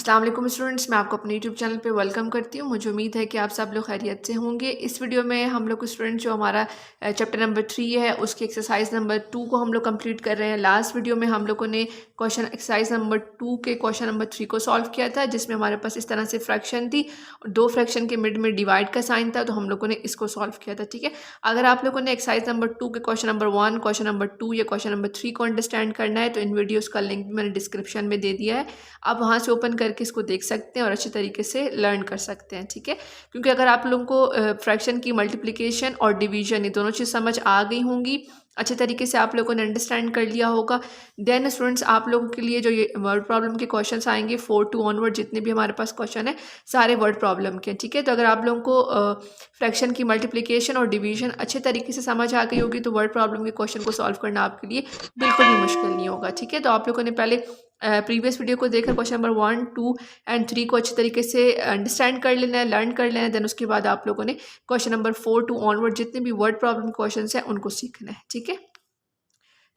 अस्सलाम वालेकुम स्टूडेंट्स, मैं आपको अपने यूट्यूब चैनल पे वेलकम करती हूँ। मुझे उम्मीद है कि आप सब लोग खैरियत से होंगे। इस वीडियो में हम लोग स्टूडेंट जो हमारा चैप्टर नंबर 3 है उसकी एक्सरसाइज नंबर 2 को हम लोग कंप्लीट कर रहे हैं। लास्ट वीडियो में हम लोगों ने क्वेश्चन एक्सरसाइज नंबर 2 के क्वेश्चन नंबर 3 को सॉल्व किया था, जिसमें हमारे पास इस तरह से फ्रैक्शन थी और दो फ्रैक्शन के मिड में डिवाइड का साइन था, तो हम लोगों ने इसको सॉल्व किया था। ठीक है, अगर आप लोगों ने एक्सरसाइज नंबर 2 के क्वेश्चन नंबर 1, क्वेश्चन नंबर 2 या क्वेश्चन नंबर 3 को अंडरस्टैंड करना है तो इन वीडियोज़ का लिंक भी मैंने डिस्क्रिप्शन में दे दिया है। आप वहाँ से ओपन करके इसको देख सकते हैं और अच्छे तरीके से लर्न कर सकते हैं। ठीक है, क्योंकि अगर आप लोगों को फ्रैक्शन की मल्टीप्लिकेशन और डिवीजन ये दोनों चीज़ समझ आ गई होंगी, अच्छे तरीके से आप लोगों ने अंडरस्टैंड कर लिया होगा, देन स्टूडेंट्स आप लोगों के लिए जो ये वर्ड प्रॉब्लम के क्वेश्चंस आएंगे 4 to ऑनवर्ड जितने भी हमारे पास क्वेश्चन है सारे वर्ड प्रॉब्लम के। ठीक है, तो अगर आप लोगों को फ्रैक्शन की मल्टीप्लिकेशन और डिवीजन अच्छे तरीके से समझ आ गई होगी तो वर्ड प्रॉब्लम के क्वेश्चन को सॉल्व करना आपके लिए बिल्कुल भी मुश्किल नहीं होगा। ठीक है, तो आप लोगों ने पहले प्रीवियस वीडियो को देखकर क्वेश्चन नंबर 1, 2 एंड 3 को अच्छे तरीके से अंडरस्टैंड कर लेना है, लर्न कर लेना है। देन उसके बाद आप लोगों ने क्वेश्चन नंबर 4 to ऑनवर्ड जितने भी वर्ड प्रॉब्लम क्वेश्चन हैं उनको सीखना है। ठीक है,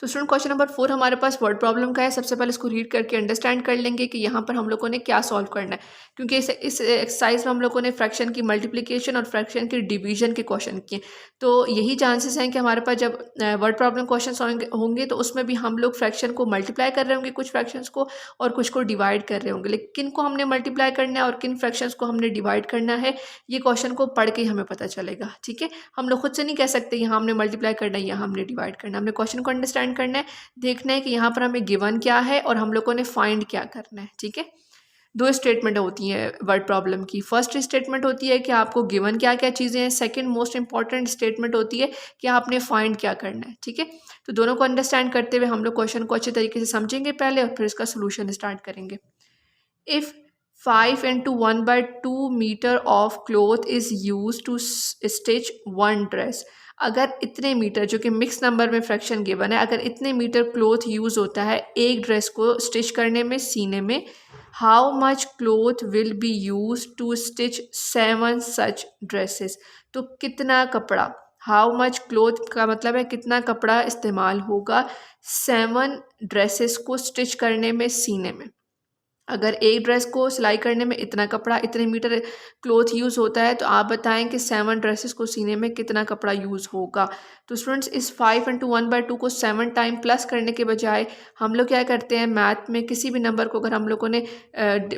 तो स्टूडेंट क्वेश्चन नंबर 4 हमारे पास वर्ड प्रॉब्लम का है। सबसे पहले इसको रीड करके अंडरस्टैंड कर लेंगे कि यहाँ पर हम लोगों ने क्या सॉल्व करना है, क्योंकि इस एक्सरसाइज में हम लोगों ने फ्रैक्शन की मल्टीप्लिकेशन और फ्रैक्शन की डिवीजन के क्वेश्चन किए, तो यही चांसेस हैं कि हमारे पास जब वर्ड प्रॉब्लम क्वेश्चन होंगे तो उसमें भी हम लोग फ्रैक्शन को मल्टीप्लाई कर रहे होंगे, कुछ फ्रैक्शंस को, और कुछ को डिवाइड कर रहे होंगे। लेकिन किन को हमने मल्टीप्लाई करना है और किन फ्रैक्शंस को हमने डिवाइड करना है, ये क्वेश्चन को पढ़ के ही हमें पता चलेगा। ठीक है, हम लोग खुद से नहीं कह सकते यहाँ हमने मल्टीप्लाई करना है, यहाँ हमने डिवाइड करना है। हमने क्वेश्चन को अंडरस्टैंड करना है, देखना है कि यहाँ पर हमें गिवन क्या है और हम लोगों ने फाइंड क्या करना है। ठीक है, दो स्टेटमेंट होती हैं वर्ड प्रॉब्लम की। फर्स्ट स्टेटमेंट होती है कि आपको गिवन क्या क्या चीज़ें हैं। सेकंड मोस्ट इंपॉर्टेंट स्टेटमेंट होती है कि आपने फाइंड क्या करना है। ठीक है, तो दोनों को अंडरस्टैंड करते हुए हम लोग क्वेश्चन को अच्छे तरीके से समझेंगे पहले और फिर इसका सोल्यूशन स्टार्ट करेंगे। If 5 into 1/2 metre of cloth is use to stitch one dress, अगर इतने मीटर, जो कि मिक्स नंबर में फ्रैक्शन गिवन है, अगर इतने मीटर क्लोथ यूज़ होता है एक ड्रेस को स्टिच करने में, सीने में, how much cloth will be use to stitch 7 such dresses, तो कितना कपड़ा, हाउ मच क्लोथ का मतलब है कितना कपड़ा इस्तेमाल होगा 7 ड्रेसेस को स्टिच करने में, सीने में। अगर एक ड्रेस को सिलाई करने में इतना कपड़ा, इतने मीटर क्लोथ यूज़ होता है, तो आप बताएं कि 7 ड्रेसेस को सीने में कितना कपड़ा यूज़ होगा। तो स्टूडेंट्स इस 5 into 1/2 को 7 टाइम प्लस करने के बजाय हम लोग क्या करते हैं, मैथ में किसी भी नंबर को अगर हम लोगों ने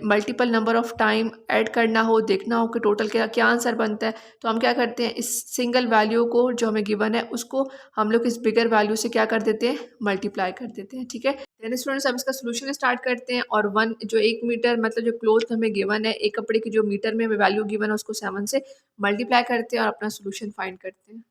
multiple number of time add करना हो, देखना हो कि टोटल क्या आंसर बनता है, तो हम क्या करते हैं, इस सिंगल वैल्यू को जो हमें गिवन है उसको हम लोग इस बिगर वैल्यू से क्या कर देते हैं, मल्टीप्लाई कर देते हैं। ठीक है, देन स्टूडेंट्स अब इसका सोल्यूशन स्टार्ट करते हैं और वन जो 1 मीटर मतलब जो क्लोथ हमें गिवन है, एक कपड़े की जो मीटर में हमें वैल्यू गिवन है उसको 7 से मल्टीप्लाई करते हैं और अपना सोल्यूशन फाइंड करते हैं।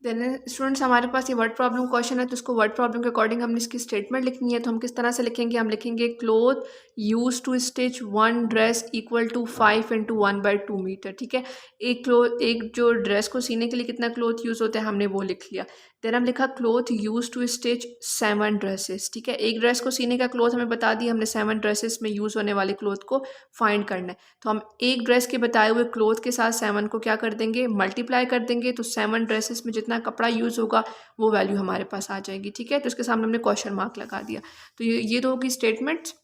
देन स्टूडेंट्स हमारे पास ये वर्ड प्रॉब्लम क्वेश्चन है, तो उसको वर्ड प्रॉब्लम के अकॉर्डिंग हमने इसकी स्टेटमेंट लिखनी है। तो हम किस तरह से लिखेंगे, हम लिखेंगे cloth use to stitch one dress equal to 5 into 1/2 metre. ठीक है, एक जो ड्रेस को सीने के लिए कितना क्लोथ यूज़ होता है हमने वो लिख लिया। देन हम लिखा cloth use to stitch 7 dresses. ठीक है, एक ड्रेस को सीने का क्लोथ हमें बता दिया, हमने 7 ड्रेसेस में यूज़ होने वाले क्लोथ को फाइंड करना है। तो हम एक ड्रेस के बताए हुए क्लोथ के साथ 7 को क्या कर देंगे, मल्टीप्लाई कर देंगे, तो 7 ड्रेसेस में जितना कपड़ा यूज़ होगा वो वैल्यू हमारे पास आ जाएगी। ठीक है, तो इसके सामने हमने क्वेश्चन मार्क लगा दिया। तो ये तो होगी स्टेटमेंट्स।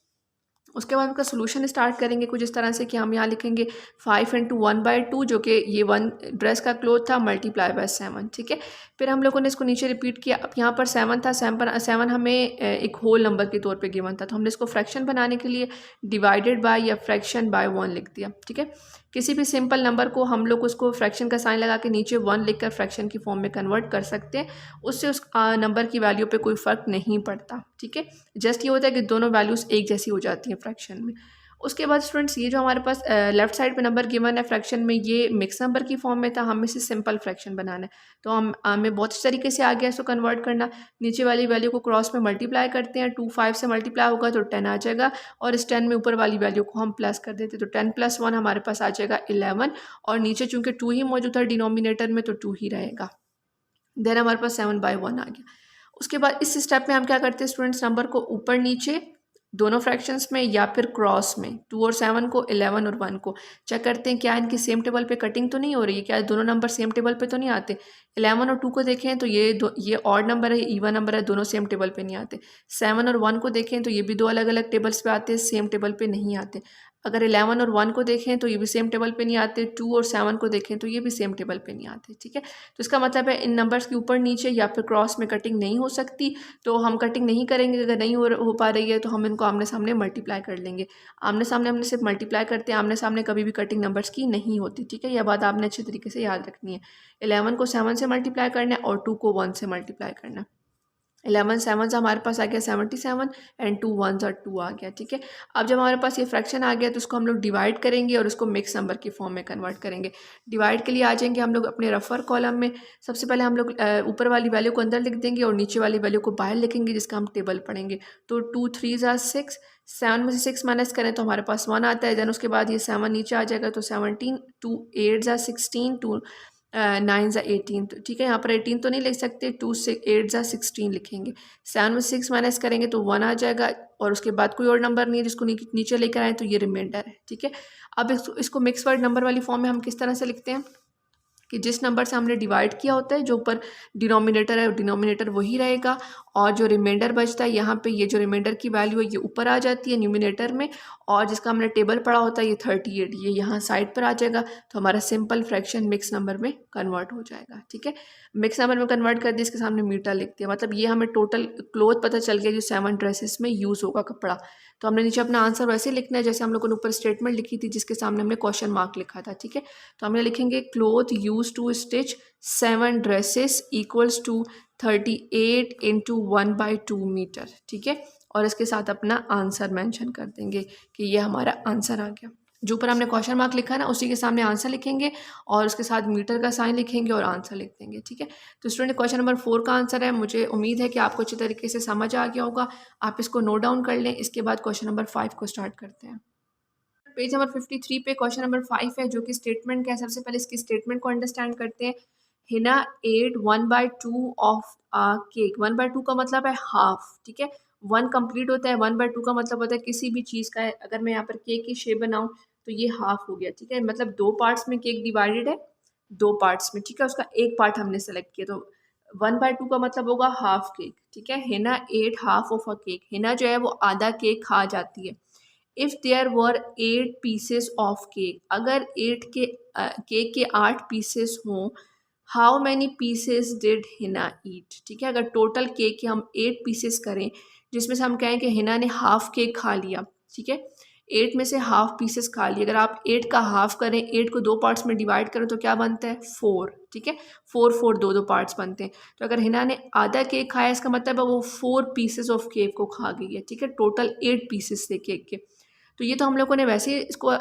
उसके बाद उसका सोल्यूशन स्टार्ट करेंगे कुछ इस तरह से कि हम यहाँ लिखेंगे 5 into 1/2 जो कि ये 1 ड्रेस का क्लोथ था, मल्टीप्लाई बाय 7। ठीक है, फिर हम लोगों ने इसको नीचे रिपीट किया। अब यहाँ पर 7 था, 7 हमें एक होल नंबर के तौर पे गिवन था, तो हमने इसको फ्रैक्शन बनाने के लिए डिवाइडेड बाय या फ्रैक्शन बाय 1 लिख दिया। ठीक है, किसी भी सिंपल नंबर को हम लोग उसको फ्रैक्शन का साइन लगा के नीचे 1 लिखकर फ्रैक्शन की फॉर्म में कन्वर्ट कर सकते हैं, उससे उस नंबर की वैल्यू पे कोई फ़र्क नहीं पड़ता। ठीक है, जस्ट ये होता है कि दोनों वैल्यूज़ एक जैसी हो जाती हैं फ्रैक्शन में। उसके बाद स्टूडेंट्स ये जो हमारे पास लेफ्ट साइड पे नंबर गिवन है फ्रैक्शन में, ये मिक्स नंबर की फॉर्म में था, हमें इसे सिंपल फ्रैक्शन बनाना है। तो हमें बहुत अच्छे तरीके से आ गया इसको कन्वर्ट करना। नीचे वाली वैल्यू को क्रॉस में मल्टीप्लाई करते हैं, 2 5 से मल्टीप्लाई होगा तो 10 आ जाएगा, और इस 10 में ऊपर वाली वैल्यू को हम प्लस कर देते, तो 10 + 1 हमारे पास आ जाएगा 11, और नीचे चूँकि 2 ही मौजूद है डिनोमिनेटर में तो 2 ही रहेगा। देन हमारे पास 7/1 आ गया। उसके बाद इस स्टेप में हम क्या करते हैं स्टूडेंट्स, नंबर को ऊपर नीचे दोनों फ्रैक्शंस में या फिर क्रॉस में, 2 और 7 को, 11 और 1 को। चेक करते हैं क्या इनकी सेम टेबल पे कटिंग तो नहीं हो रही है, क्या दोनों नंबर सेम टेबल पे तो नहीं आते। 11 और 2 को देखें तो ये ऑड नंबर है, ये इवन नंबर है, दोनों सेम टेबल पे नहीं आते। 7 और 1 को देखें तो ये भी दो अलग अलग टेबल्स पे आते हैं, सेम टेबल पे नहीं आते। अगर 11 और 1 को देखें तो ये भी सेम टेबल पे नहीं आते, 2 और 7 को देखें तो ये भी सेम टेबल पे नहीं आते। ठीक है, तो इसका मतलब है इन नंबर्स के ऊपर नीचे या फिर क्रॉस में कटिंग नहीं हो सकती, तो हम कटिंग नहीं करेंगे। अगर नहीं हो पा रही है तो हम इनको आमने सामने मल्टीप्लाई कर लेंगे। आमने सामने हमने सिर्फ मल्टीप्लाई करते हैं, आमने सामने कभी भी कटिंग नंबर्स की नहीं होती। ठीक है, यह बात आपने अच्छे तरीके से याद रखनी है। 11 को 7 से मल्टीप्लाई करना है और 2 को 1 से मल्टीप्लाई करना है। 11 7 हमारे पास आ गया 77 एंड 2 1 2 आ गया। ठीक है, अब जब हमारे पास ये फ्रैक्शन आ गया तो उसको हम लोग डिवाइड करेंगे और उसको मिक्स नंबर की फॉर्म में कन्वर्ट करेंगे। डिवाइड के लिए आ जाएंगे हम लोग अपने रफर कॉलम में। सबसे पहले हम लोग ऊपर वाली वैल्यू को अंदर लिख देंगे और नीचे वाली वैल्यू को बाहर लिखेंगे, जिसका हम टेबल पढ़ेंगे। तो 2 3 6, 7 में से 6 माइनस करें तो हमारे पास 1 आता है। देन उसके बाद ये 7 नीचे आ जाएगा तो 17, 2 8 16, 2 9 18। तो ठीक है, यहाँ पर 18 तो नहीं लिख सकते, 2 से 8 16 लिखेंगे। 7 में 6 माइनस करेंगे तो 1 आ जाएगा और उसके बाद कोई और नंबर नहीं है जिसको नीचे लेकर आए, तो ये रिमाइंडर है। ठीक है, अब इसको मिक्स वर्ड नंबर वाली फॉर्म में हम किस तरह से लिखते हैं कि जिस नंबर से हमने डिवाइड किया होता है, जो ऊपर डिनोमिनेटर है डिनोमिनेटर वही रहेगा, और जो रिमाइंडर बचता है यहाँ पे, ये जो रिमाइंडर की वैल्यू है ये ऊपर आ जाती है न्यूमिनेटर में, और जिसका हमने टेबल पढ़ा होता है ये 38, ये यहाँ साइड पर आ जाएगा। तो हमारा सिंपल फ्रैक्शन मिक्स नंबर में कन्वर्ट हो जाएगा। ठीक है, मिक्स नंबर में कन्वर्ट कर दिया, इसके सामने मीटर लिखते हैं, मतलब ये हमें टोटल क्लोथ पता चल गया जो 7 ड्रेसेस में यूज़ होगा कपड़ा। तो हमने नीचे अपना आंसर वैसे लिखना है जैसे हम लोगों ने ऊपर स्टेटमेंट लिखी थी जिसके सामने हमने क्वेश्चन मार्क लिखा था। ठीक है, तो हमने लिखेंगे cloth use to stitch 7 dresses equals to 38 into 1/2 metre. ठीक है, और इसके साथ अपना आंसर मेंशन कर देंगे कि ये हमारा आंसर आ गया। जो ऊपर हमने क्वेश्चन मार्क लिखा है ना, उसी के सामने आंसर लिखेंगे और उसके साथ मीटर का साइन लिखेंगे और आंसर लिख देंगे। ठीक है, तो स्टूडेंट क्वेश्चन नंबर 4 का आंसर है। मुझे उम्मीद है कि आपको अच्छी तरीके से समझ आ गया होगा। आप इसको नोट डाउन कर लें। इसके बाद क्वेश्चन नंबर 5 को स्टार्ट करते हैं। पेज नंबर 53 पे क्वेश्चन नंबर 5 है, जो कि स्टेटमेंट का है। सबसे पहले इसकी स्टेटमेंट को अंडरस्टैंड करते हैं। Hina eight 1/2 of cake. 1/2 का मतलब है हाफ। ठीक है, 1 कंप्लीट होता है, 1/2 का मतलब होता है किसी भी चीज़ का है। अगर मैं यहाँ पर केक की शेप बनाऊँ तो ये हाफ हो गया। ठीक है, मतलब 2 पार्ट्स में केक डिवाइडेड है, 2 पार्ट्स में। ठीक है, उसका एक पार्ट हमने सेलेक्ट किया, तो 1/2 का मतलब होगा हाफ केक। ठीक है, Hina ate half of a cake. Hina जो है वो आधा केक खा जाती है। If there were 8 pieces of cake, अगर केक के 8 पीसेस हों, how many pieces did Hina eat. ठीक है, अगर टोटल केक के हम 8 पीसेस करें, जिसमें से हम कहें कि हिना ने हाफ केक खा लिया। ठीक है, 8 में से हाफ पीसेस खा लिए। अगर आप 8 का हाफ करें, 8 को 2 पार्ट्स में डिवाइड करें तो क्या बनता है 4। ठीक है, 4 4 2 पार्ट्स बनते हैं। तो अगर हिना ने आधा केक खाया, इसका मतलब है वो 4 पीसेस ऑफ केक को खा गई है। ठीक है, टोटल 8 पीसेस थे केक के। तो ये तो हम लोगों ने वैसे ही इसको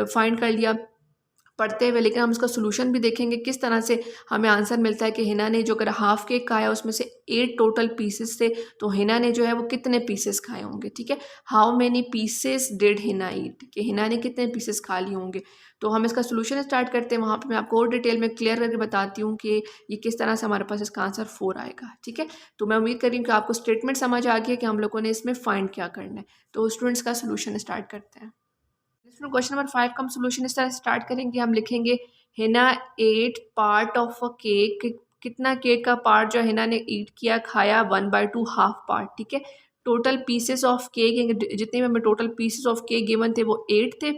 फाइंड कर लिया पढ़ते हुए, लेकिन हम इसका सोल्यूशन भी देखेंगे किस तरह से हमें आंसर मिलता है कि हिना ने जो अगर हाफ केक खाया उसमें से 8 टोटल पीसेस थे, तो हिना ने जो है वो कितने पीसेस खाए होंगे। ठीक है, how many pieces did Hina eat, कि हिना ने कितने पीसेस खा लिए होंगे। तो हम इसका सोल्यूशन स्टार्ट करते हैं, वहाँ पे मैं आपको और डिटेल में क्लियर करके बताती हूँ कि ये किस तरह से हमारे पास इसका आंसर 4 आएगा। ठीक है, तो मैं उम्मीद कर रही हूँ कि आपको स्टेटमेंट समझ आ गया कि हम लोगों ने इसमें फाइंड क्या करना है। तो स्टूडेंट्स का सोल्यूशन स्टार्ट करते हैं। क्वेश्चन नंबर 5 का हम सोल्यूशन इस तरह स्टार्ट करेंगे। हम लिखेंगे Hina ate part of a cake. कितना केक का पार्ट जो हिना ने ईट किया, खाया, 1/2 हाफ पार्ट। ठीक है, टोटल पीसेस ऑफ केक, जितने भी हमें total pieces of cake given थे वो 8 थे।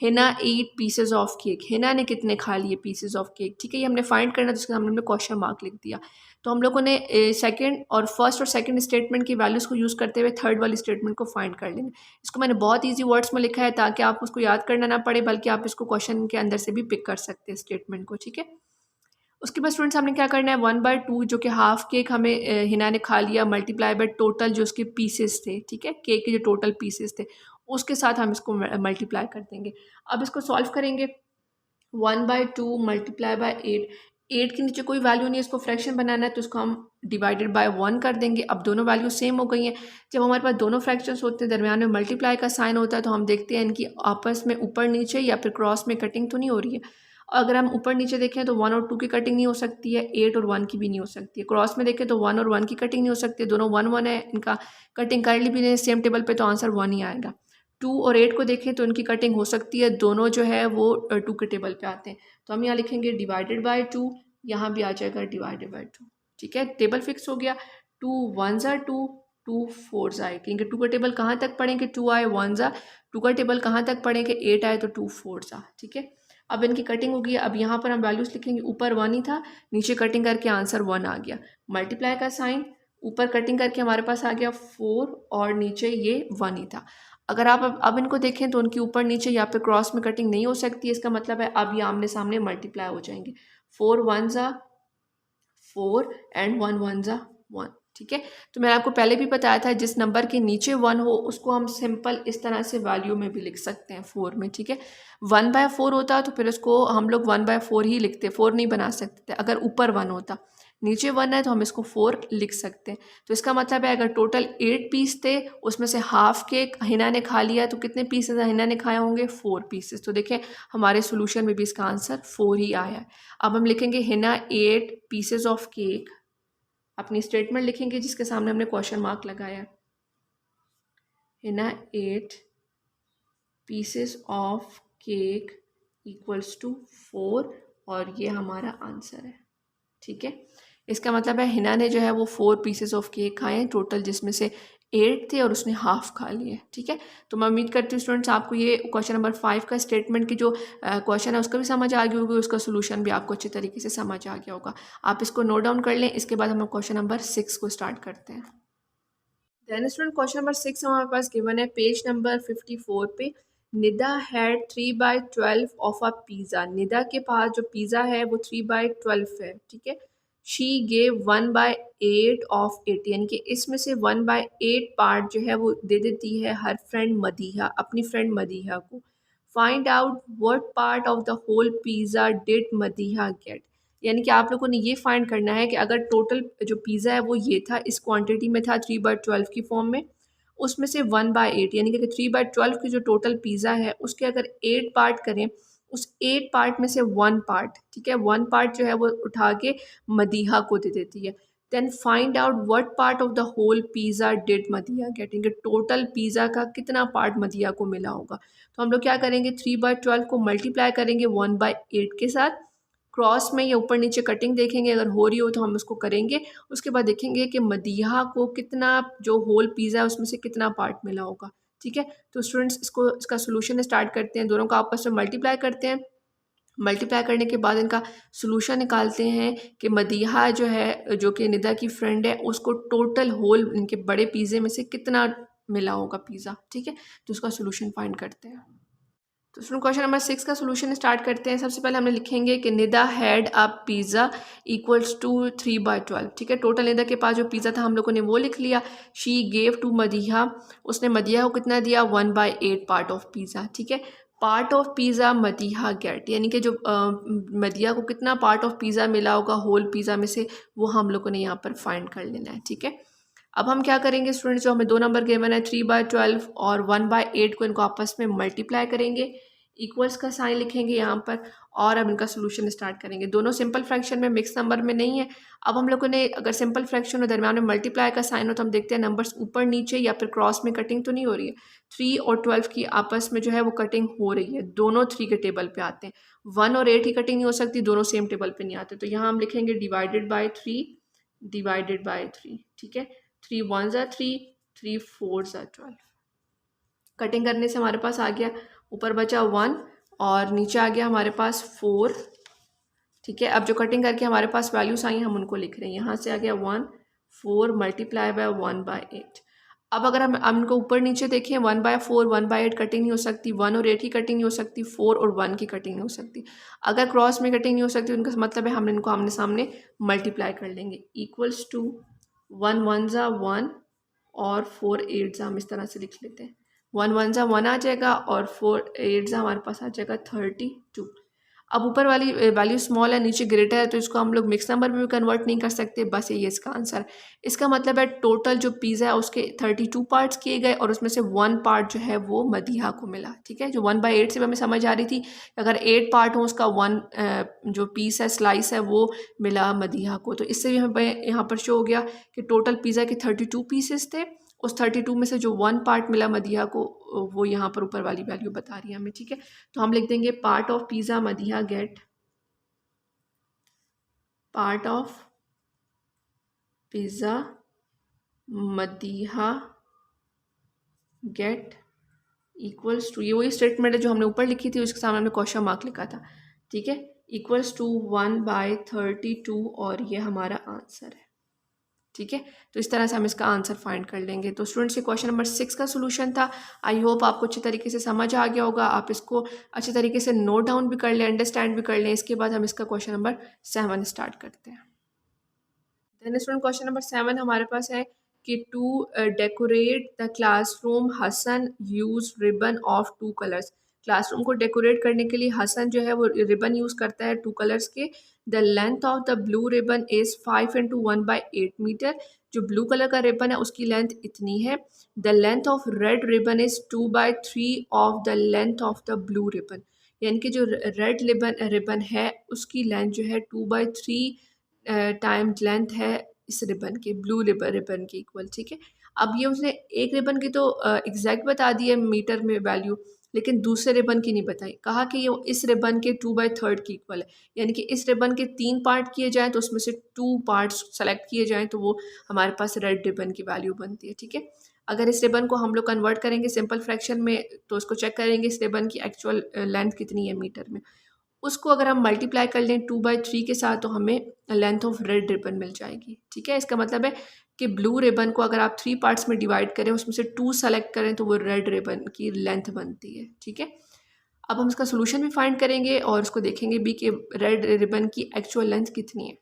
Hina 8 pieces of cake, Hina ने कितने खा लिए पीसेस ऑफ केक। ठीक है, ये हमने फाइंड करना, तो उसके सामने हमने क्वेश्चन मार्क लिख दिया। तो हम लोगों ने सेकंड और फर्स्ट और सेकंड स्टेटमेंट की वैल्यूज़ को यूज़ करते हुए थर्ड वाली स्टेटमेंट को फाइंड कर लेंगे। इसको मैंने बहुत ईजी वर्ड्स में लिखा है ताकि आप उसको याद करना ना पड़े, बल्कि आप इसको क्वेश्चन के अंदर से भी पिक कर सकते हैं स्टेटमेंट को। ठीक है, उसके बाद स्टूडेंट्स हमने क्या करना है, 1/2 जो कि हाफ केक हमें हिना ने खा लिया, मल्टीप्लाई बाय टोटल जो उसके पीसेस थे। ठीक है, केक के जो टोटल पीसेस थे उसके साथ हम इसको मल्टीप्लाई कर देंगे। अब इसको सॉल्व करेंगे। 1/2 मल्टीप्लाई बाय 8, 8 के नीचे कोई वैल्यू नहीं है, इसको फ्रैक्शन बनाना है तो इसको हम डिवाइडेड बाय 1 कर देंगे। अब दोनों वैल्यू सेम हो गई हैं। जब हमारे पास दोनों फ्रैक्शंस होते हैं, दरमियान में मल्टीप्लाई का साइन होता है, तो हम देखते हैं इनकी आपस में ऊपर नीचे या फिर क्रॉस में कटिंग तो नहीं हो रही है। और अगर हम ऊपर नीचे देखें तो 1 और 2 की कटिंग नहीं हो सकती है, 8 और 1 की भी नहीं हो सकती है। क्रॉस में देखें तो 1 और 1 की कटिंग नहीं हो सकती है, दोनों 1 1 है, इनका कटिंग कर ली भी नहीं सेम टेबल पे, तो आंसर 1 ही आएगा। 2 और 8 को देखें तो इनकी कटिंग हो सकती है, दोनों जो है वो 2 के टेबल पे आते हैं, तो हम यहाँ लिखेंगे डिवाइडेड बाय 2, यहाँ भी आ जाएगा डिवाइडेड बाय 2। ठीक है, टेबल फिक्स हो गया। 2 1 ज़ा 2, 2 4 ज़ा, क्योंकि 2 का टेबल कहाँ तक पढ़ेंगे, 2 आए 1 ज़ा, 2 का टेबल कहाँ तक पढ़ेंगे, 8 आए तो 2 4 ज़ा। ठीक है, अब इनकी कटिंग होगी। अब यहाँ पर हम वैल्यूज़ लिखेंगे, ऊपर 1 ही था, नीचे कटिंग करके आंसर 1 आ गया। मल्टीप्लाई का साइन, ऊपर कटिंग करके हमारे पास आ गया 4 और नीचे ये 1 ही था। अगर आप अब इनको देखें तो उनके ऊपर नीचे यहाँ पे क्रॉस में कटिंग नहीं हो सकती है, इसका मतलब है अब ये आमने सामने मल्टीप्लाई हो जाएंगे। 4 1 ज़ा 4 एंड 1 1 ज़ा 1। ठीक है, तो मैंने आपको पहले भी बताया था जिस नंबर के नीचे 1 हो उसको हम सिंपल इस तरह से वैल्यू में भी लिख सकते हैं 4 में। ठीक है, 1/4 होता तो फिर उसको हम लोग 1/4 ही लिखते, 4 नहीं बना सकते थे। अगर ऊपर 1 होता, नीचे 1 है तो हम इसको 4 लिख सकते हैं। तो इसका मतलब है अगर टोटल 8 पीस थे, उसमें से हाफ केक हिना ने खा लिया, तो कितने पीसेस हिना ने खाए होंगे, 4 पीसेस। तो देखें हमारे सोल्यूशन में भी इसका आंसर 4 ही आया है। अब हम लिखेंगे हिना 8 पीसेस ऑफ केक, अपनी स्टेटमेंट लिखेंगे जिसके सामने हमने क्वेश्चन मार्क लगाया। Hina 8 pieces of cake equals to 4 और ये हमारा आंसर है। ठीक है, इसका मतलब है हिना ने जो है वो 4 पीसेस ऑफ केक खाए हैं टोटल, जिसमें से 8 थे और उसने हाफ खा लिए। ठीक है, तो मैं उम्मीद करती हूँ स्टूडेंट्स आपको ये क्वेश्चन नंबर 5 का स्टेटमेंट की जो क्वेश्चन है उसका भी समझ आ गई होगी, उसका सोल्यूशन भी आपको अच्छे तरीके से समझ आ गया होगा। आप इसको नोट डाउन कर लें, इसके बाद हम क्वेश्चन नंबर 6 को स्टार्ट करते हैं। देन स्टूडेंट क्वेश्चन नंबर 6 हमारे पास गिवन है पेज नंबर 54 पे। Nida had 3/12 of a pizza. Nida के पास जो पिज़्ज़ा है वो 3/12 है। ठीक है, शी गेव 1/8 ऑफ इट, यानी कि इसमें से 1/8 पार्ट जो है वो दे देती है हर फ्रेंड मदीहा, अपनी फ्रेंड मदीहा को। Find out what part of the whole pizza did Madiha get, यानी कि आप लोगों ने ये फाइंड करना है कि अगर टोटल जो पिज़्ज़ा है वो ये था, इस क्वांटिटी में था 3/12 की फॉर्म में, उसमें से 1/8 यानी कि 3/12 की जो टोटल पिज़्ज़ा है उसके अगर 8 पार्ट करें, उस 8 पार्ट में से 1 पार्ट, ठीक है, 1 पार्ट जो है वो उठा के मदीहा को दे देती है। Then find out what part of the whole pizza did Madiha get, यानी कि टोटल पिज़्ज़ा का कितना पार्ट मदीहा को मिला होगा। तो हम लोग क्या करेंगे, 3/12 को मल्टीप्लाई करेंगे 1/8 के साथ, क्रॉस में या ऊपर नीचे कटिंग देखेंगे, अगर हो रही हो तो हम उसको करेंगे। उसके बाद देखेंगे कि मदीहा को कितना, जो होल पिज़्ज़ा है उसमें से कितना पार्ट मिला होगा। ठीक है, तो स्टूडेंट्स इसका सोल्यूशन स्टार्ट करते हैं, दोनों का आपस में मल्टीप्लाई करते हैं। मल्टीप्लाई करने के बाद इनका सोल्यूशन निकालते हैं कि मदीहा जो है, जो कि निदा की फ्रेंड है, उसको टोटल होल इनके बड़े पिज़्ज़े में से कितना मिला होगा पिज़्ज़ा। ठीक है, तो उसका सोल्यूशन फाइंड करते हैं। तो स्टूडेंट क्वेश्चन नंबर 6 का सोल्यूशन स्टार्ट करते हैं। सबसे पहले हमने लिखेंगे कि Nida had a pizza equals to 3/12। ठीक है, टोटल निदा के पास जो पिज़्ज़ा था हम लोगों ने वो लिख लिया। शी गेव टू मदीहा, उसने मदीहा को कितना दिया, 1/8 पार्ट ऑफ पिज़्ज़ा। ठीक है, part of pizza Madiha get, यानी कि जो मदीहा को कितना पार्ट ऑफ पिज़्ज़ा मिला होगा होल पिज़्ज़ा में से, वो हम लोगों ने यहाँ पर फाइंड कर लेना है। ठीक है, अब हम क्या करेंगे स्टूडेंट्स, जो हमें दो नंबर गिवन है 3/12 और 1/8 को इनको आपस में मल्टीप्लाई करेंगे, इक्वल्स का साइन लिखेंगे यहाँ पर, और अब इनका सोल्यूशन स्टार्ट करेंगे। दोनों सिंपल फ्रैक्शन में, मिक्स नंबर में नहीं है। अब हम लोगों ने अगर सिंपल फ्रैक्शन और दरम्यान में मल्टीप्लाई का साइन हो तो हम देखते हैं नंबर्स ऊपर नीचे या फिर क्रॉस में कटिंग तो नहीं हो रही है। 3 और 12 की आपस में जो है वो कटिंग हो रही है, दोनों 3 के टेबल पे आते हैं। 1 और 8 की कटिंग नहीं हो सकती, दोनों सेम टेबल पे नहीं आते, तो यहाँ हम लिखेंगे डिवाइडेड बाई 3 डिवाइडेड बाई 3। ठीक है, 3 1 ज़ा 3, 3 4 ज़ा 12। कटिंग करने से हमारे पास आ गया, ऊपर बचा 1 और नीचे आ गया हमारे पास 4। ठीक है, अब जो कटिंग करके हमारे पास वैल्यूज आई हम उनको लिख रहे हैं। यहाँ से आ गया 1 4 मल्टीप्लाई बाय 1/8। अब अगर हम इनको ऊपर नीचे देखें, 1/4 1/8 कटिंग नहीं हो सकती, 1 और 8 की कटिंग नहीं हो सकती, 4 और 1 की कटिंग नहीं हो सकती। अगर क्रॉस में कटिंग नहीं हो सकती उनका मतलब है हम इनको आमने सामने मल्टीप्लाई कर लेंगे। इक्वल्स टू 1 1 ज़ा 1 और 4 8 ज़ा, हम इस तरह से लिख लेते हैं। 1 1 ज़ा 1 आ जाएगा और 4 8 ज़ा हमारे पास आ जाएगा 32। अब ऊपर वाली वैल्यू स्मॉल है, नीचे ग्रेटर है, तो इसको हम लोग मिक्स नंबर में भी कन्वर्ट नहीं कर सकते, बस ये इसका आंसर है। इसका मतलब है टोटल जो पिज़्ज़ा है उसके 32 पार्ट्स किए गए और उसमें से 1 पार्ट जो है वो मदीहा को मिला। ठीक है, जो 1/8 से हमें समझ आ रही थी, अगर 8 पार्ट हो उसका 1 जो पीस है, स्लाइस है, वो मिला मदीहा को। तो इससे भी हमें यहाँ पर शो हो गया कि टोटल पिज़्ज़ा के 32 पीसेस थे, उस 32 में से जो 1 पार्ट मिला मदीहा को, वो यहाँ पर ऊपर वाली वैल्यू बता रही है हमें। ठीक है, तो हम लिख देंगे part of pizza Madiha get, part of pizza Madiha get equals to, ये वही स्टेटमेंट है जो हमने ऊपर लिखी थी, उसके सामने हमने क्वेश्चन मार्क लिखा था। ठीक है, इक्वल्स टू 1/32 और ये हमारा आंसर है। ठीक है, तो इस तरह से हम इसका आंसर फाइंड कर लेंगे। तो स्टूडेंट्स ये क्वेश्चन नंबर 6 का सोल्यूशन था। आई होप आपको अच्छे तरीके से समझ आ गया होगा। आप इसको अच्छे तरीके से नोट डाउन भी कर लें, अंडरस्टैंड भी कर लें। इसके बाद हम इसका क्वेश्चन नंबर 7 स्टार्ट करते हैं। देन स्टूडेंट क्वेश्चन नंबर 7 हमारे पास है कि to decorate the classroom Hasan use ribbon of 2 colours. Classroom को डेकोरेट करने के लिए हसन जो है वो रिबन यूज़ करता है 2 कलर्स के। The length of the blue ribbon is 5 × 1/8 metre. जो ब्लू कलर का रिबन है उसकी लेंथ इतनी है। The length of red ribbon is 2/3 of the length of the blue ribbon. यानी कि जो रेड रिबन है उसकी लेंथ जो है 2/3 टाइम्स लेंथ है इस रिबन के, ब्लू रिबन के इक्वल। ठीक है, अब ये उसने एक रिबन की तो एग्जैक्ट बता दी है मीटर में वैल्यू, लेकिन दूसरे रिबन की नहीं बताई। कहा कि ये इस रिबन के 2/3 की इक्वल है, यानी कि इस रिबन के 3 पार्ट किए जाएँ तो उसमें से 2 पार्ट्स सेलेक्ट किए जाएँ तो वो हमारे पास रेड रिबन की वैल्यू बनती है। ठीक है, अगर इस रिबन को हम लोग कन्वर्ट करेंगे सिंपल फ्रैक्शन में तो उसको चेक करेंगे इस रिबन की एक्चुअल लेंथ कितनी है मीटर में। उसको अगर हम मल्टीप्लाई कर लें 2/3 के साथ तो हमें लेंथ ऑफ रेड रिबन मिल जाएगी। ठीक है, इसका मतलब है कि ब्लू रिबन को अगर आप 3 पार्ट्स में डिवाइड करें, उसमें से 2 सेलेक्ट करें तो वो रेड रिबन की लेंथ बनती है। ठीक है, अब हम इसका सोल्यूशन भी फाइंड करेंगे और उसको देखेंगे भी कि रेड रिबन की एक्चुअल लेंथ कितनी है।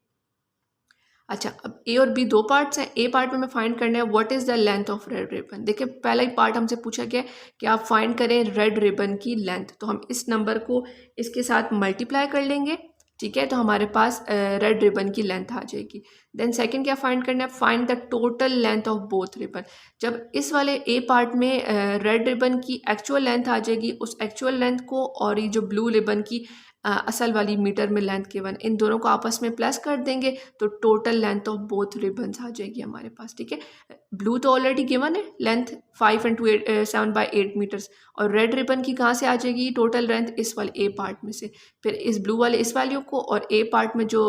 अच्छा, अब ए और बी 2 पार्ट्स हैं। ए पार्ट में हमें फाइंड करना है what is the length of red ribbon. देखिए पहला ही पार्ट हमसे पूछा गया है कि आप फाइंड करें रेड रिबन की लेंथ, तो हम इस नंबर को इसके साथ मल्टीप्लाई कर लेंगे। ठीक है, तो हमारे पास रेड रिबन की लेंथ आ जाएगी। देन सेकंड क्या फाइंड करना है, find the total length of both ribbon. जब इस वाले ए पार्ट में रेड रिबन की एक्चुअल लेंथ आ जाएगी, उस एक्चुअल लेंथ को और ये जो ब्लू रिबन की असल वाली मीटर में लेंथ गिवन, इन दोनों को आपस में प्लस कर देंगे तो total length of both ribbons आ जाएगी हमारे पास। ठीक है, ब्लू तो ऑलरेडी गिवन है, लेंथ 5 × 7/8 मीटर्स, और रेड रिबन की कहाँ से आ जाएगी टोटल लेंथ, इस वाले ए पार्ट में से। फिर इस ब्लू वाले इस वैल्यू को और ए पार्ट में जो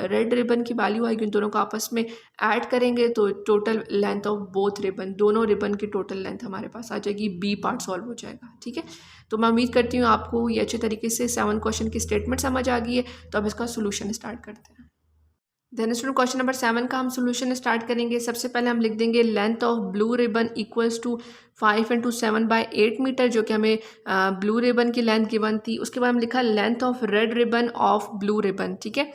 रेड रिबन की वैल्यू आएगी उन दोनों को आपस में ऐड करेंगे तो total length of both ribbon, दोनों रिबन की टोटल लेंथ हमारे पास आ जाएगी। बी पार्ट सॉल्व हो जाएगा। ठीक है, तो मैं उम्मीद करती हूँ आपको ये अच्छे तरीके से 7 क्वेश्चन की स्टेटमेंट समझ आ गई है। तो अब इसका सोल्यूशन स्टार्ट करते हैं। देन स्टूडेंट क्वेश्चन नंबर 7 का हम सोल्यूशन स्टार्ट करेंगे। सबसे पहले हम लिख देंगे length of blue ribbon equals to 5 × 7/8 metre, जो कि हमें ब्लू रिबन की लेंथ गिवन थी। उसके बाद हम लिखा length of red ribbon of blue ribbon. ठीक है,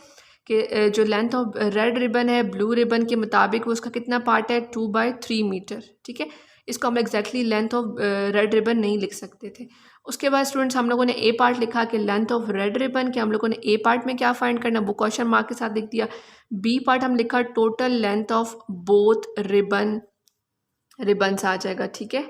कि जो लेंथ ऑफ रेड रिबन है ब्लू रिबन के मुताबिक वो उसका कितना पार्ट है 2/3 मीटर। ठीक है, इसको हम exactly length of red ribbon नहीं लिख सकते थे। उसके बाद स्टूडेंट्स हम लोगों ने ए पार्ट लिखा कि लेंथ ऑफ रेड रिबन के हम लोगों ने ए पार्ट में क्या फाइंड करना वो क्वेश्चन मार्क के साथ लिख दिया। बी पार्ट हम लिखा total length of both ribbons आ जाएगा। ठीक है,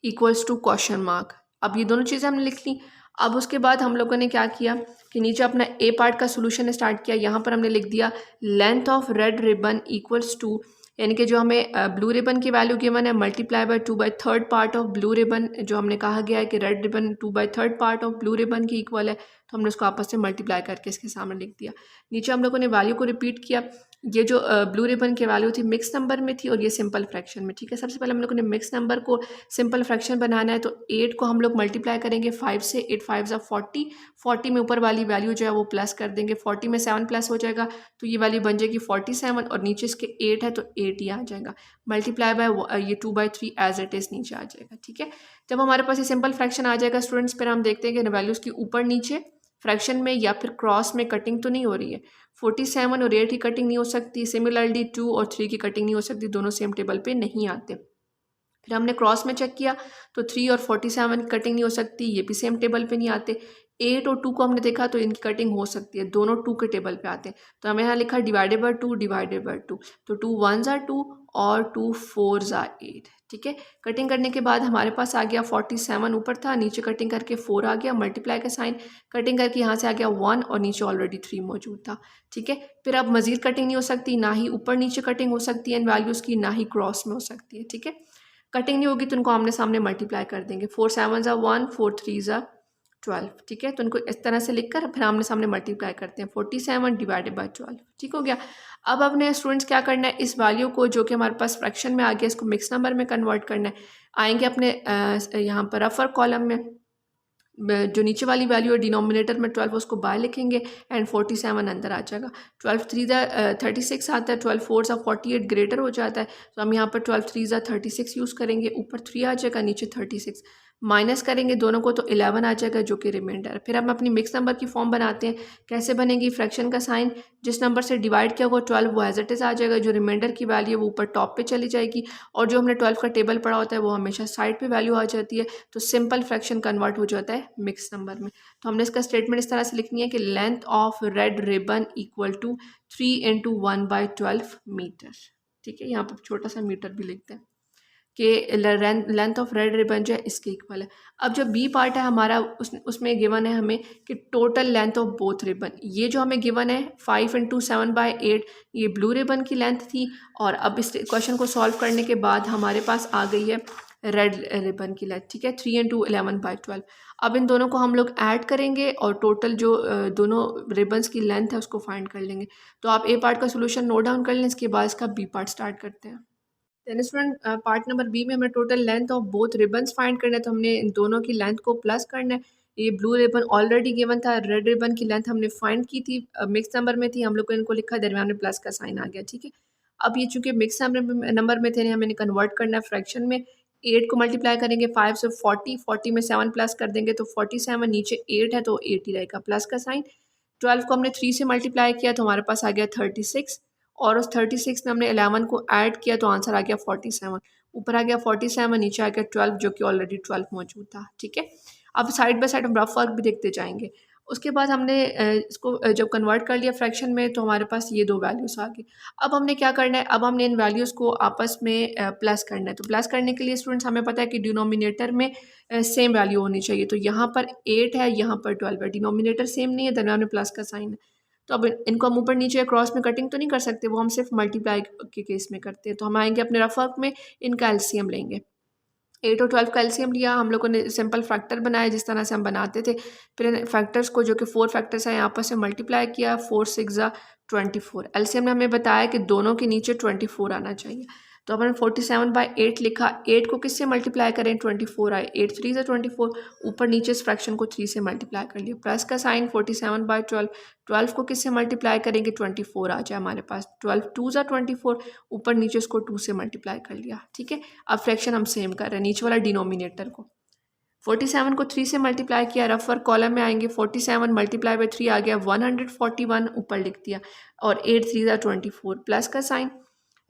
इक्वल्स टू क्वेश्चन मार्क। अब ये दोनों चीज़ें हमने लिख ली। अब उसके बाद हम लोगों ने क्या किया कि नीचे अपना ए पार्ट का सोल्यूशन स्टार्ट किया। यहाँ पर हमने लिख दिया length of red ribbon equals to, यानी कि जो हमें ब्लू रिबन की वैल्यू गिवन है multiply by 2/3 part of blue ribbon, जो हमने कहा गया है कि red ribbon 2/3 part of blue ribbon की इक्वल है, तो हमने उसको आपस में मल्टीप्लाई करके इसके सामने लिख दिया। नीचे हम लोगों ने वैल्यू को रिपीट किया। ये जो ब्लू रिबन की वैल्यू थी मिक्स नंबर में थी और ये सिंपल फ्रैक्शन में। ठीक है, सबसे पहले हम लोगों ने मिक्स नंबर को सिंपल फ्रैक्शन बनाना है, तो 8 को हम लोग मल्टीप्लाई करेंगे 5 से। 8 5 40, 40 में ऊपर वाली वैल्यू जो है वो प्लस कर देंगे, 40 में 7 प्लस हो जाएगा तो ये वैल्यू बन जाएगी 47, और नीचे इसके 8 है तो 8 ही आ जाएगा। मल्टीप्लाई बाय ये 2/3 एज इट इज़ नीचे आ जाएगा। ठीक है, जब हमारे पास ये सिंपल फ्रैक्शन आ जाएगा स्टूडेंट्स, फिर हम देखते हैं कि वैल्यूज़ की ऊपर नीचे फ्रैक्शन में या फिर क्रॉस में कटिंग तो नहीं हो रही है। 47 और 8 की कटिंग नहीं हो सकती, सिमिलरली 2 और 3 की कटिंग नहीं हो सकती, दोनों सेम टेबल पे नहीं आते। फिर हमने क्रॉस में चेक किया तो 3 और 47 की कटिंग नहीं हो सकती, ये भी सेम टेबल पे नहीं आते। 8 और 2 को हमने देखा तो इनकी कटिंग हो सकती है, दोनों 2 के टेबल पे आते हैं। तो हमें यहाँ लिखा डिवाइडेड बाय 2 डिवाइडेड बाय 2, तो 2 1s आर 2 और 2 4s आर 8। ठीक है, कटिंग करने के बाद हमारे पास आ गया 47 ऊपर था, नीचे कटिंग करके 4 आ गया, मल्टीप्लाई का साइन, कटिंग करके यहाँ से आ गया 1 और नीचे ऑलरेडी 3 मौजूद था। ठीक है, फिर अब मजीद कटिंग नहीं हो सकती, ना ही ऊपर नीचे कटिंग हो सकती है इन वैल्यूज़ की, ना ही क्रॉस में हो सकती है। ठीक है, कटिंग नहीं होगी तो उनको आमने सामने मल्टीप्लाई कर देंगे। 4 7s आर 1, 4 3s आर 12। ठीक है, तो उनको इस तरह से लिखकर फिर आमने सामने मल्टीप्लाई करते हैं, 47 डिवाइडेड बाय 12। ठीक हो गया। अब अपने स्टूडेंट्स क्या करना है, इस वैल्यू को जो कि हमारे पास फ्रैक्शन में आ गया, इसको मिक्स नंबर में कन्वर्ट करना है। आएंगे अपने यहाँ पर रफर कॉलम में, जो नीचे वाली वैल्यू है डिनोमिनेटर में 12 उसको बाय लिखेंगे एंड 47 अंदर आ जाएगा। 12 3 36 आता है, 12 4 48 ग्रेटर हो जाता है, तो हम यहाँ पर 12 3 36 यूज़ करेंगे, ऊपर 3 आ जाएगा, नीचे 36, माइनस करेंगे दोनों को तो 11 आ जाएगा जो कि रिमाइंडर है। फिर हम अपनी मिक्स नंबर की फॉर्म बनाते हैं। कैसे बनेगी, फ्रैक्शन का साइन, जिस नंबर से डिवाइड किया हुआ 12 वो एज इट इज़ आ जाएगा, जो रिमाइंडर की वैल्यू है वो ऊपर टॉप पे चली जाएगी, और जो हमने 12 का टेबल पढ़ा होता है वो हमेशा साइड पे वैल्यू आ जाती है, तो सिंपल फ्रैक्शन कन्वर्ट हो जाता है मिक्स नंबर में। तो हमने इसका स्टेटमेंट इस तरह से लिखनी है कि length of red ribbon equal to 3 × 1/12 metre. ठीक है, यहाँ पर छोटा सा मीटर भी लिखते हैं कि लेंथ ऑफ रेड रिबन जो है इसके इक्वल है। अब जो बी पार्ट है हमारा, उसमें गिवन है हमें कि total length of both ribbon, ये जो हमें गिवन है 5 × 7/8, ये ब्लू रिबन की लेंथ थी, और अब इस क्वेश्चन को सॉल्व करने के बाद हमारे पास आ गई है रेड रिबन की लेंथ। ठीक है, 3 × 11/12। अब इन दोनों को हम लोग ऐड करेंगे और टोटल जो दोनों रिबन्स की लेंथ है उसको फाइंड कर लेंगे। तो आप ए पार्ट का सोल्यूशन नोट डाउन कर लें, इसके बाद इसका बी पार्ट स्टार्ट करते हैं। Then student, part number B में हमें total length of both ribbons find करना है, तो हमने इन दोनों की लेंथ को प्लस करना है। ये ब्लू रिबन ऑलरेडी गिवन था, रेड रिबन की लेंथ हमने फाइंड की थी, मिक्स नंबर में थी, हम लोग को इनको लिखा, दरमियान में प्लस का साइन आ गया। ठीक है, अब ये चूंकि मिक्स नंबर में थे, हमें कन्वर्ट करना है फ्रैक्शन में। 8 को मल्टीप्लाई करेंगे 5 से, 40 में 7 प्लस कर देंगे तो 47, नीचे 8 है तो 8 ही रहेगा, प्लस का साइन। 12 को हमने 3 से मल्टीप्लाई किया तो हमारे पास आ गया 36, और उस 36 में हमने 11 को ऐड किया तो आंसर आ गया 47। ऊपर आ गया 47, नीचे आ गया 12 जो कि ऑलरेडी 12 मौजूद था। ठीक है, अब साइड बाय साइड हम रफ वर्क भी देखते जाएंगे। उसके बाद हमने इसको जब कन्वर्ट कर लिया फ्रैक्शन में तो हमारे पास ये दो वैल्यूज़ आ गई। अब हमने क्या करना है, अब हमने इन वैल्यूज़ को आपस में प्लस करना है। तो प्लस करने के लिए स्टूडेंट्स हमें पता है कि डिनोमिनेटर में सेम वैल्यू होनी चाहिए, तो यहाँ पर 8 है, यहाँ पर 12 है, डिनोमिनेटर सेम नहीं है, दरम्यान में प्लस का साइन है, तो अब इनको हम ऊपर नीचे क्रॉस में कटिंग तो नहीं कर सकते, वो हम सिर्फ मल्टीप्लाई के केस में करते हैं। तो हम आएंगे अपने रफ वर्क में, इनका एलसीएम लेंगे। 8 और 12 का एलसीएम लिया, हम लोगों ने सिंपल फैक्टर बनाया जिस तरह से हम बनाते थे। फिर इन फैक्टर्स को, जो कि 4 फैक्टर्स हैं, आपस से मल्टीप्लाई किया, 4 6 24। एलसीएम ने हमें बताया कि दोनों के नीचे 24 आना चाहिए, तो अपन 47/8 लिखा। 8 को किससे मल्टीप्लाई करें, 24 आए, 8 3 24, ऊपर नीचे इस फ्रैक्शन को 3 से मल्टीप्लाई कर लिया, प्लस का साइन, 47/12। 12 को किससे मल्टीप्लाई करेंगे, 24 आ जाए हमारे पास, 12 2 24, ऊपर नीचे इसको 2 से मल्टीप्लाई कर लिया। ठीक है, अब फ्रैक्शन हम सेम कर रहे हैं, नीचे वाला डिनोमिनेटर को, 47 को 3 से मल्टीप्लाई किया, रफ वर्क कॉलम में आएंगे, 47 मल्टीप्लाई बाई 3 आ गया 141, ऊपर लिख दिया, और 8 3 24, प्लस का साइन,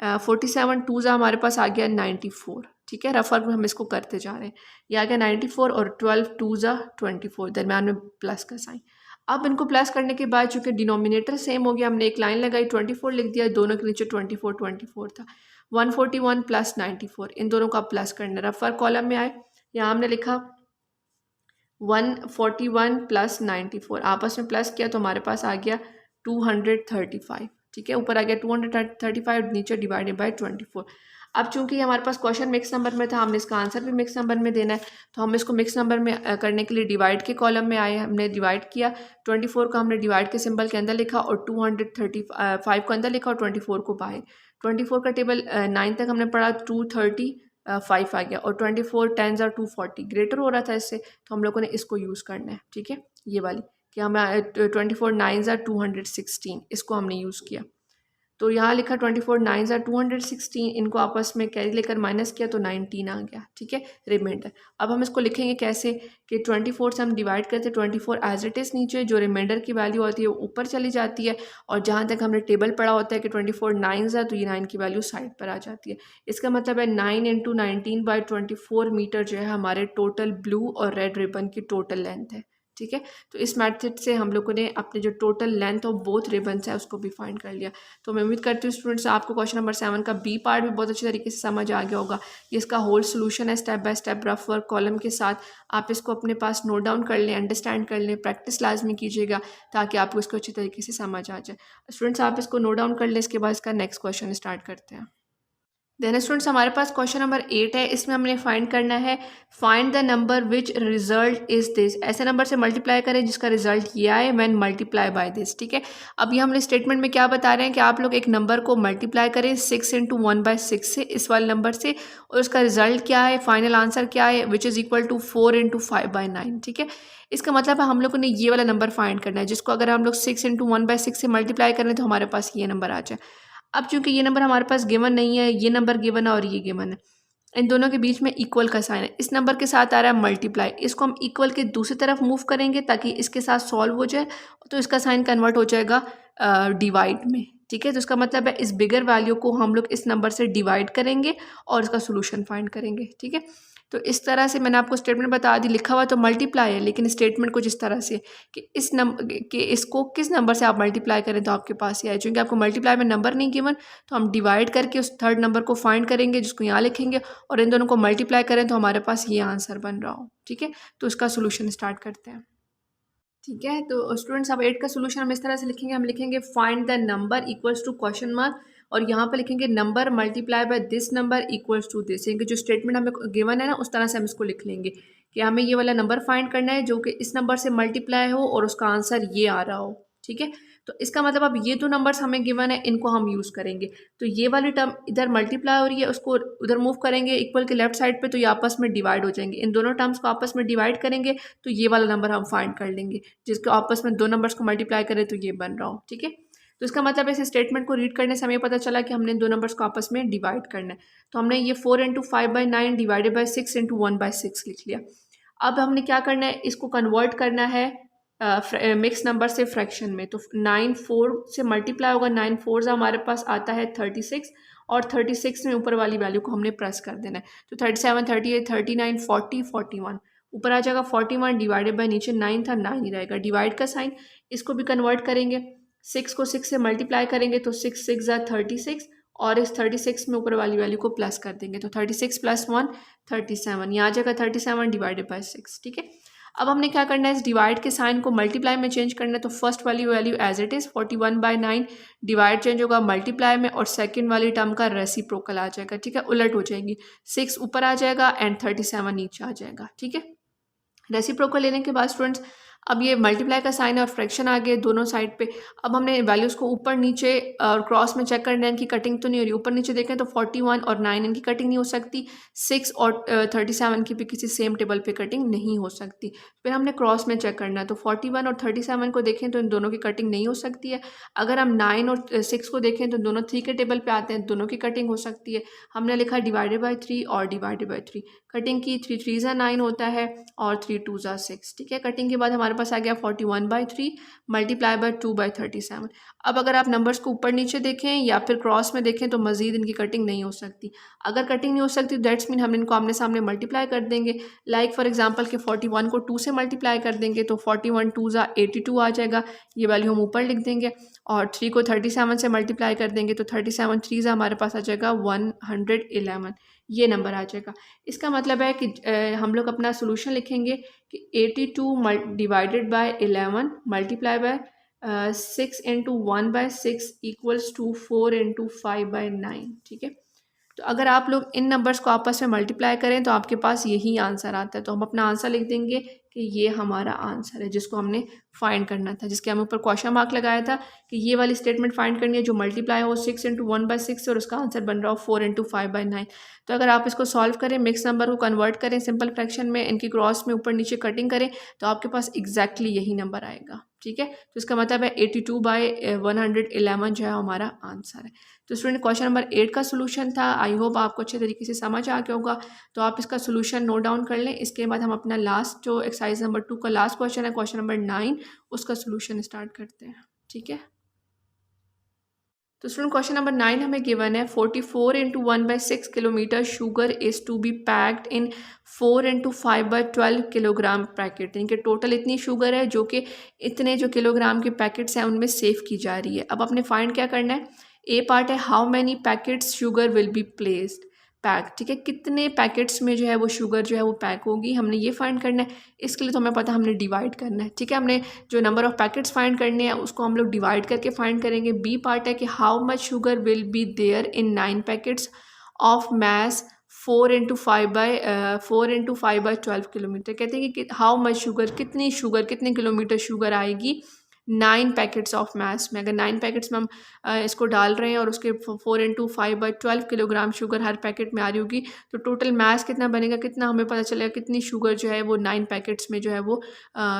47 2 हमारे पास आ गया 94। ठीक है, रफ वर्क में हम इसको करते जा रहे हैं, ये आ गया 94, और 12 2 24, दरम्यान में प्लस का साइन। अब इनको प्लस करने के बाद चूंकि डिनोमिनेटर सेम हो गया, हमने एक लाइन लगाई, 24 लिख दिया, दोनों के नीचे 24 था, 141 प्लस 94, इन दोनों का प्लस करना। रफ वर्क कॉलम में आए, यहाँ हमने लिखा 141 प्लस 94, आपस में प्लस किया तो हमारे पास आ गया 235। ठीक है, ऊपर आ गया 235, नीचे डिवाइडेड बाय 24। अब चूंकि हमारे पास क्वेश्चन मिक्स नंबर में था, हमने इसका आंसर भी मिक्स नंबर में देना है, तो हम इसको मिक्स नंबर में करने के लिए डिवाइड के कॉलम में आए, हमने डिवाइड किया, 24 को हमने डिवाइड के सिंबल के अंदर लिखा, और 235 को अंदर लिखा, और 24 को बाहर। 24 का टेबल 9 तक हमने पढ़ा, 235 आ गया, और 24 10s 240 ग्रेटर हो रहा था इससे, तो हम लोगों ने इसको यूज़ करना है। ठीक है, ये वाली कि हमें 24 9s 216, इसको हमने यूज़ किया, तो यहाँ लिखा 24 9s 216, इनको आपस में कैरी लेकर माइनस किया तो 19 आ गया। ठीक है, रिमाइंडर। अब हम इसको लिखेंगे कैसे कि 24 से हम डिवाइड करते हैं, 24 एज इट इज़ नीचे, जो रिमाइंडर की वैल्यू होती है वो ऊपर चली जाती है, और जहाँ तक हमने टेबल पढ़ा होता है कि 24 9s है, तो ये 9 की वैल्यू साइड पर आ जाती है। इसका मतलब है 9 × 19/24 मीटर जो है हमारे टोटल ब्लू और रेड रिबन की टोटल लेंथ है। ठीक है। तो इस मेथड से हम लोगों ने अपने जो total length of both ribbons है उसको भी फाइंड कर लिया। तो मैं उम्मीद करती हूँ स्टूडेंट्स आपको क्वेश्चन नंबर 7 का बी पार्ट भी बहुत अच्छी तरीके से समझ आ गया होगा। ये इसका होल सोल्यूशन है step by step rough work column के साथ। आप इसको अपने पास नोट डाउन कर लें, अंडरस्टैंड कर लें, प्रैक्टिस लाजमी कीजिएगा ताकि आपको इसको अच्छी तरीके से समझ आ जाए। स्टूडेंट्स आप इसको नोट डाउन कर लें, इसके बाद इसका नेक्स्ट क्वेश्चन स्टार्ट करते हैं। देन स्टूडेंट्स हमारे पास क्वेश्चन नंबर 8 है। इसमें हमने फाइंड करना है find the number which result is this. ऐसे नंबर से मल्टीप्लाई करें जिसका रिजल्ट ये आए व्हेन मल्टीप्लाई बाय दिस। ठीक है, अब ये हमने स्टेटमेंट में क्या बता रहे हैं कि आप लोग एक नंबर को मल्टीप्लाई करें 6 इंटू 1/6 से, इस वाले नंबर से, और उसका रिजल्ट क्या है, फाइनल आंसर क्या है, which is equal to 4 into 5/9। ठीक है, इसका मतलब है हम लोगों ने ये वाला नंबर फाइंड करना है जिसको अगर हम लोग 6 इंटू 1/6 से मल्टीप्लाई करें तो हमारे पास ये नंबर आ जाए। अब चूंकि ये नंबर हमारे पास गिवन नहीं है, ये नंबर गिवन है और ये गिवन है, इन दोनों के बीच में इक्वल का साइन है, इस नंबर के साथ आ रहा है मल्टीप्लाई, इसको हम इक्वल के दूसरी तरफ मूव करेंगे ताकि इसके साथ सॉल्व हो जाए, तो इसका साइन कन्वर्ट हो जाएगा डिवाइड में। ठीक है, तो इसका मतलब है इस बिगर वैल्यू को हम लोग इस नंबर से डिवाइड करेंगे और इसका सोल्यूशन फाइंड करेंगे। ठीक है, तो इस तरह से मैंने आपको स्टेटमेंट बता दी, लिखा हुआ तो मल्टीप्लाई है लेकिन स्टेटमेंट कुछ इस तरह से कि इस नंबर कि इसको किस नंबर से आप मल्टीप्लाई करें तो आपके पास ये आए। चूँकि आपको मल्टीप्लाई में नंबर नहीं गिवन तो हम डिवाइड करके उस थर्ड नंबर को फाइंड करेंगे जिसको यहाँ लिखेंगे और इन दोनों को मल्टीप्लाई करें तो हमारे पास ये आंसर बन रहा हो। ठीक है, तो इसका सोल्यूशन स्टार्ट करते हैं। ठीक है, तो स्टूडेंट्स अब 8 का सोल्यूशन हम इस तरह से लिखेंगे, हम लिखेंगे find the number equals to question mark और यहाँ पर लिखेंगे number multiply by this number equals to this. यानी कि जो स्टेटमेंट हमें गिवन है ना उस तरह से हम इसको लिख लेंगे कि हमें ये वाला नंबर फाइंड करना है जो कि इस नंबर से मल्टीप्लाई हो और उसका आंसर ये आ रहा हो। ठीक है, तो इसका मतलब अब ये दो नंबर्स हमें गिवन है, इनको हम यूज़ करेंगे। तो ये वाली टर्म इधर मल्टीप्लाई हो रही है, उसको उधर मूव करेंगे इक्वल के लेफ्ट साइड पे, तो ये आपस में डिवाइड हो जाएंगे। इन दोनों टर्म्स को आपस में डिवाइड करेंगे तो ये वाला नंबर हम फाइंड कर लेंगे जिसके आपस में दो नंबर्स को मल्टीप्लाई करें तो ये बन रहा हो। ठीक है, तो इसका मतलब इस स्टेटमेंट को रीड करने से हमें पता चला कि हमने दो नंबर्स को आपस में डिवाइड करना है। तो हमने ये 4 इंटू 5/9 डिवाइडेड बाई 6 इंटू 1/6 लिख लिया। अब हमने क्या करना है, इसको कन्वर्ट करना है मिक्स नंबर से फ्रैक्शन में। तो 9 4 से मल्टीप्लाई होगा, 9 4 हमारे पास आता है 36 और 36 में ऊपर वाली वैल्यू को हमने प्रेस कर देना है। तो 37 38 39 40 41 ऊपर आ जाएगा 41 डिवाइडेड बाय नीचे 9 था 9 ही रहेगा, डिवाइड का साइन। इसको भी कन्वर्ट करेंगे, 6 को 6 से मल्टीप्लाई करेंगे तो 6 6 ज़ा 36 और इस 36 में ऊपर वाली वैल्यू को प्लस कर देंगे तो 36 + 1 37, यहाँ आ जाएगा 37 डिवाइडेड बाय 6। ठीक है, अब हमने क्या करना है, इस डिवाइड के साइन को मल्टीप्लाई में चेंज करना है। तो फर्स्ट वाली value as it is 41/9 divide change होगा मल्टीप्लाई में और सेकंड वाली टर्म का रेसिप्रोकल आ जाएगा। ठीक है, उलट हो जाएंगी, 6 ऊपर आ जाएगा एंड 37 नीचे आ जाएगा। ठीक है, रेसिप्रोकल लेने के बाद स्टूडेंट्स अब ये मल्टीप्लाई का साइन और फ्रैक्शन आ गए दोनों साइड पे। अब हमने वैल्यूज़ को ऊपर नीचे और क्रॉस में चेक करना है, इनकी कटिंग तो नहीं हो रही। ऊपर नीचे देखें तो 41 और 9 इनकी कटिंग नहीं हो सकती, 6 और 37 की भी किसी सेम टेबल पे कटिंग नहीं हो सकती। फिर हमने क्रॉस में चेक करना है, तो 41 और 37 को देखें तो इन दोनों की कटिंग नहीं हो सकती है। अगर हम 9 और 6 को देखें तो दोनों 3 के टेबल पे आते हैं, दोनों की कटिंग हो सकती है। हमने लिखा डिवाइडेड बाई 3 और डिवाइडेड बाई 3, कटिंग की 3 3 ज़ा 9 होता है और 3 2 ज़ा 6। ठीक है, कटिंग के बाद हमारे पास आ गया 41/3 मल्टीप्लाई बाय 2/37। अब अगर आप नंबर्स को ऊपर नीचे देखें या फिर क्रॉस में देखें तो मजीद इनकी कटिंग नहीं हो सकती। अगर कटिंग नहीं हो सकती दैट्स मीन हम इनको आमने सामने मल्टीप्लाई कर देंगे। लाइक फॉर एग्जांपल के 41 को 2 से मल्टीप्लाई कर देंगे तो 41 2 ज़ा 82 आ जाएगा, ये वैल्यू हम ऊपर लिख देंगे। और 3 को 37 से मल्टीप्लाई कर देंगे तो 37 3 ज़ा हमारे पास आ जाएगा 111, ये नंबर आ जाएगा। इसका मतलब है कि हम लोग अपना सोल्यूशन लिखेंगे कि 82 divided by 11 multiply by 6 into 1/6 equals to 4 into 5/9। ठीक है, तो अगर आप लोग इन नंबर्स को आपस में मल्टीप्लाई करें तो आपके पास यही आंसर आता है। तो हम अपना आंसर लिख देंगे कि ये हमारा आंसर है जिसको हमने फाइंड करना था, जिसके हम ऊपर क्वेश्चन मार्क लगाया था कि ये वाली स्टेटमेंट फाइंड करनी है जो मल्टीप्लाई हो 6 इंटू 1/6 और उसका आंसर बन रहा हो 4 इंटू 5/9। तो अगर आप इसको सॉल्व करें, मिक्स नंबर को कन्वर्ट करें सिंपल फ्रैक्शन में, इनकी क्रॉस में ऊपर नीचे कटिंग करें तो आपके पास एग्जैक्टली यही नंबर आएगा। ठीक है, तो इसका मतलब है 82/111 जो है हमारा आंसर है। तो स्टूडेंट क्वेश्चन नंबर 8 का सोल्यूशन था। आई होप आपको अच्छे तरीके से समझ आ गया होगा। तो आप इसका सोल्यूशन नोट डाउन कर लें। इसके बाद हम अपना लास्ट जो एक्सरसाइज नंबर 2 का लास्ट क्वेश्चन है, क्वेश्चन नंबर 9, उसका सोल्यूशन स्टार्ट करते हैं। ठीक है, तो स्टूडेंट क्वेश्चन नंबर 9 हमें गिवन है 44 into 1/6 kilometre sugar is to be packed in 4 into 5/12 kilogram packet, यानी कि टोटल इतनी शुगर है जो कि इतने जो किलोग्राम के पैकेट्स हैं उनमें सेव की जा रही है। अब अपने फाइंड क्या करना है, ए पार्ट है how many packets sugar will be placed pack, ठीक है, कितने पैकेट्स में जो है वो शुगर जो है वो पैक होगी, हमने ये फाइंड करना है। इसके लिए तो हमें पता है हमने डिवाइड करना है, ठीक है, हमने जो नंबर ऑफ पैकेट्स फाइंड करने हैं उसको हम लोग डिवाइड करके फाइंड करेंगे। बी पार्ट है कि how much sugar will be there in 9 packets of mass 4 into 5/12 kilometre, कहते हैं कि हाउ मच शुगर, कितनी शुगर, कितने किलोमीटर शुगर आएगी 9 पैकेट्स ऑफ मैस में। अगर 9 पैकेट्स में हम इसको डाल रहे हैं और उसके 4 इंटू 5/12 किलोग्राम शुगर हर पैकेट में आ रही होगी, तो टोटल मैस कितना बनेगा, कितना हमें पता चलेगा कितनी शुगर जो है वो 9 पैकेट्स में जो है वो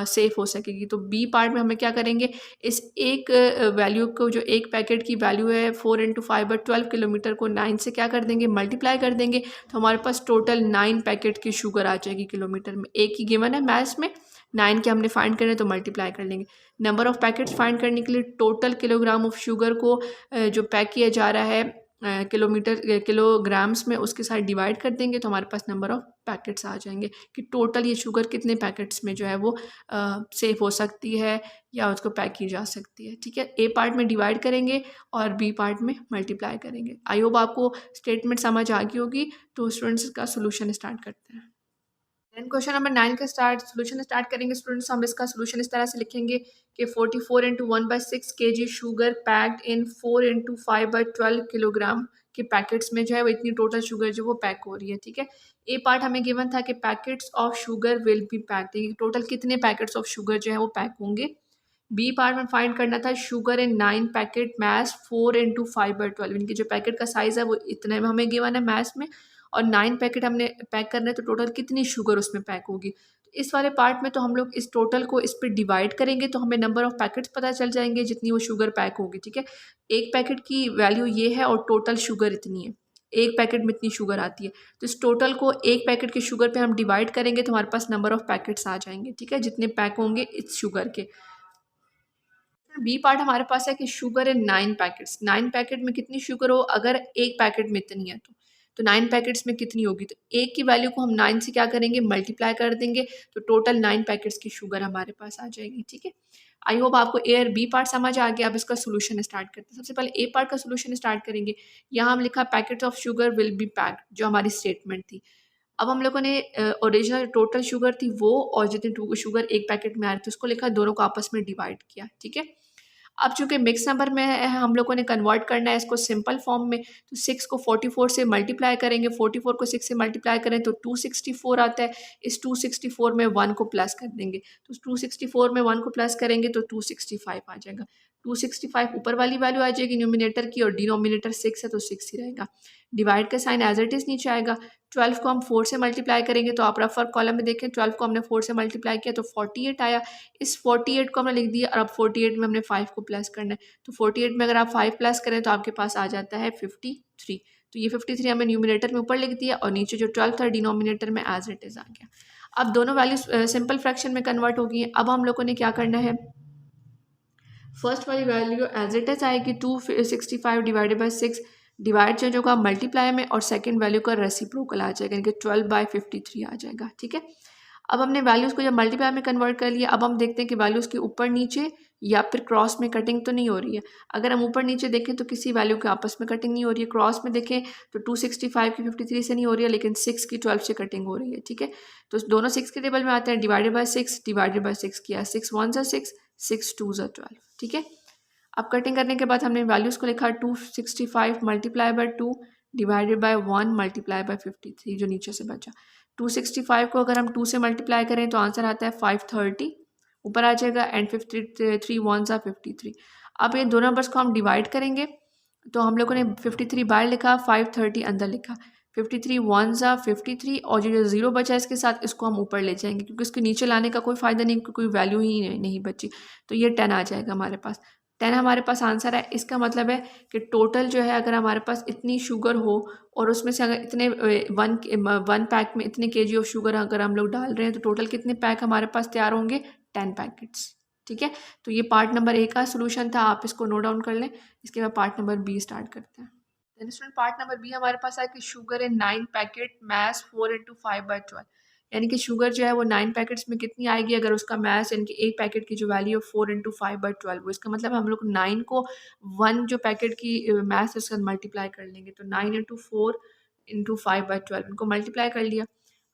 सेफ हो सकेगी। तो बी पार्ट में हमें क्या करेंगे, इस एक वैल्यू को, जो एक पैकेट की वैल्यू है 4 इंटू 5/12 किलोमीटर को 9 से क्या कर देंगे, मल्टीप्लाई कर देंगे, तो हमारे पास टोटल 9 पैकेट की शुगर आ जाएगी किलोमीटर में। एक ही गिवन है मैथ्स में, 9 के हमने फाइंड करने तो मल्टीप्लाई कर लेंगे। नंबर ऑफ़ पैकेट्स फाइंड करने के लिए टोटल किलोग्राम ऑफ शुगर को जो पैक किया जा रहा है किलोग्राम्स में, उसके साथ डिवाइड कर देंगे तो हमारे पास नंबर ऑफ़ पैकेट्स आ जाएंगे कि टोटल ये शुगर कितने पैकेट्स में जो है वो सेव हो सकती है या उसको पैक की जा सकती है, ठीक है। ए पार्ट में डिवाइड करेंगे और बी पार्ट में मल्टीप्लाई करेंगे। आई होप आपको स्टेटमेंट समझ आ गई होगी। तो स्टूडेंट्स का सोल्यूशन स्टार्ट करते हैं। देन क्वेश्चन नंबर 9 का सोल्यूशन स्टार्ट करेंगे स्टूडेंट्स। हम इसका सोल्यूशन इस तरह से लिखेंगे कि 44 into 1/6 kg sugar packed in 4 into 5/12 kilogram के पैकेट्स में जो है वो इतनी टोटल शुगर जो वो पैक हो रही है, ठीक है। ए पार्ट हमें गिवन था कि packets of sugar will B packed, total कितने पैकेट्स ऑफ शुगर जो है वो पैक होंगे। बी पार्ट में फाइंड करना था sugar in 9 packet mass 4 into 5/12, इनकी जो पैकेट का साइज़ है वो इतने में हमें गिवन है मैस में, और 9 पैकेट हमने पैक करना है तो टोटल कितनी शुगर उसमें पैक होगी। तो इस वाले पार्ट में तो हम लोग इस टोटल को इस पर डिवाइड करेंगे तो हमें नंबर ऑफ़ पैकेट्स पता चल जाएंगे जितनी वो शुगर पैक होगी, ठीक है। एक पैकेट की वैल्यू ये है और टोटल शुगर इतनी है, एक पैकेट में इतनी शुगर आती है, तो इस टोटल को एक पैकेट के शुगर पे हम डिवाइड करेंगे तो हमारे पास नंबर ऑफ़ पैकेट्स आ जाएंगे, ठीक है, जितने पैक होंगे इस शुगर के। बी पार्ट हमारे पास है कि शुगर है 9 पैकेट्स, 9 पैकेट में कितनी शुगर हो, अगर एक पैकेट में इतनी है तो 9 पैकेट्स में कितनी होगी, तो एक की वैल्यू को हम 9 से क्या करेंगे, मल्टीप्लाई कर देंगे, तो टोटल 9 पैकेट्स की शुगर हमारे पास आ जाएगी, ठीक है। आई होप आपको ए और बी पार्ट समझ आ गया। अब इसका सोल्यूशन स्टार्ट करते हैं। सबसे पहले ए पार्ट का सोल्यूशन स्टार्ट करेंगे। यहाँ हम लिखा packet of sugar will B packed, जो हमारी स्टेटमेंट थी। अब हम लोगों ने ओरिजिनल टोटल शुगर थी वो और जितनी शुगर एक पैकेट में आ रही थी उसको लिखा, दोनों को आपस में डिवाइड किया, ठीक है। अब चूँकि मिक्स नंबर में है हम लोगों ने कन्वर्ट करना है इसको सिंपल फॉर्म में, तो 6 को 44 से मल्टीप्लाई करेंगे, 44 को 6 से मल्टीप्लाई करें तो 264 आता है। इस 264 में 1 को प्लस कर देंगे, तो 264 में 1 को प्लस करेंगे तो 265 आ जाएगा। 265 ऊपर वाली वैल्यू आ जाएगी न्यूमिनेटर की, और डिनोमिनेटर 6 है तो 6 ही रहेगा। डिवाइड का साइन एज इट इज़ नीचे आएगा। 12 को हम 4 से मल्टीप्लाई करेंगे, तो आप रफर कॉलम में देखें 12 को हमने 4 से मल्टीप्लाई किया तो 48 आया। इस 48 को हमने लिख दिया और अब 48 में हमने 5 को प्लस करना है, तो 48 में अगर आप 5 प्लस करें तो आपके पास आ जाता है 53। तो ये 53 हमने न्यूमिनेटर में ऊपर लिख दिया और नीचे जो 12 था डिनोमिनेटर में एज इट इज़ आ गया। अब दोनों वैल्यूज सिंपल फ्रैक्शन में कन्वर्ट हो गई हैं। अब हम लोगों ने क्या करना है, फर्स्ट वाली वैल्यू एज इट इज़ आएगी 265 डिवाइडेड बाई 6, डिवाइड चेंज होगा मल्टीप्लाई में, और सेकंड वैल्यू का रेसिप्रोकल आ जाएगा, यानी कि 12/53 आ जाएगा, ठीक है। अब हमने वैल्यूज़ को जब मल्टीप्लाई में कन्वर्ट कर लिया, अब हम देखते हैं कि वैल्यूज़ के ऊपर नीचे या फिर क्रॉस में कटिंग तो नहीं हो रही है। अगर हम ऊपर नीचे देखें तो किसी वैल्यू के आपस में कटिंग नहीं हो रही है। क्रॉस में देखें तो 265 की 53 से नहीं हो रही है, लेकिन 6 की 12 से कटिंग हो रही है, ठीक है। तो दोनों 6 के टेबल में आते हैं, डिवाइडेड बाई 6 डिवाइडेड बाई 6 किया, 6 1 ज़ा 6, 6 2 ज़ा 12, ठीक है। अब कटिंग करने के बाद हमने वैल्यूज़ को लिखा 265 multiply by 2 divided by 1 multiply by 53, जो नीचे से बचा। 265 को अगर हम 2 से मल्टीप्लाई करें तो आंसर आता है 530 ऊपर आ जाएगा, एंड 53 1 ज़ा 53। अब ये दोनों नंबर्स को हम डिवाइड करेंगे तो हम लोगों ने 53 बाहर लिखा, 530 अंदर लिखा, 53 1 ज़ा 53, और जो ज़ीरो बचा इसके साथ इसको हम ऊपर ले जाएंगे क्योंकि इसके नीचे लाने का कोई फ़ायदा नहीं, क्योंकि कोई वैल्यू ही नहीं बची, तो ये 10 आ जाएगा हमारे पास। 10 हमारे पास आंसर है। इसका मतलब है कि टोटल जो है अगर हमारे पास इतनी शुगर हो और उसमें से अगर इतने वन पैक में इतने केजी ऑफ शुगर अगर हम लोग डाल रहे हैं तो टोटल कितने पैक हमारे पास तैयार होंगे, 10 पैकेट्स, ठीक है। ठीक है। तो ये पार्ट नंबर ए का सोल्यूशन था, आप इसको नोट डाउन कर लें। इसके बाद पार्ट नंबर बी स्टार्ट करते हैं। स्टूडेंट पार्ट नंबर बी हमारे पास है कि शुगर इन 9 पैकेट, मैस 4 × 5/12, यानी कि शुगर जो है वो 9 पैकेट्स में कितनी आएगी अगर उसका मैस यानी कि एक पैकेट की जो वैल्यू है 4 × 5/12, इसका मतलब हम लोग 9 को 1 जो पैकेट की मैस है उसके साथ मल्टीप्लाई कर लेंगे। तो 9 × 4 × 5/12 इनको मल्टीप्लाई कर लिया।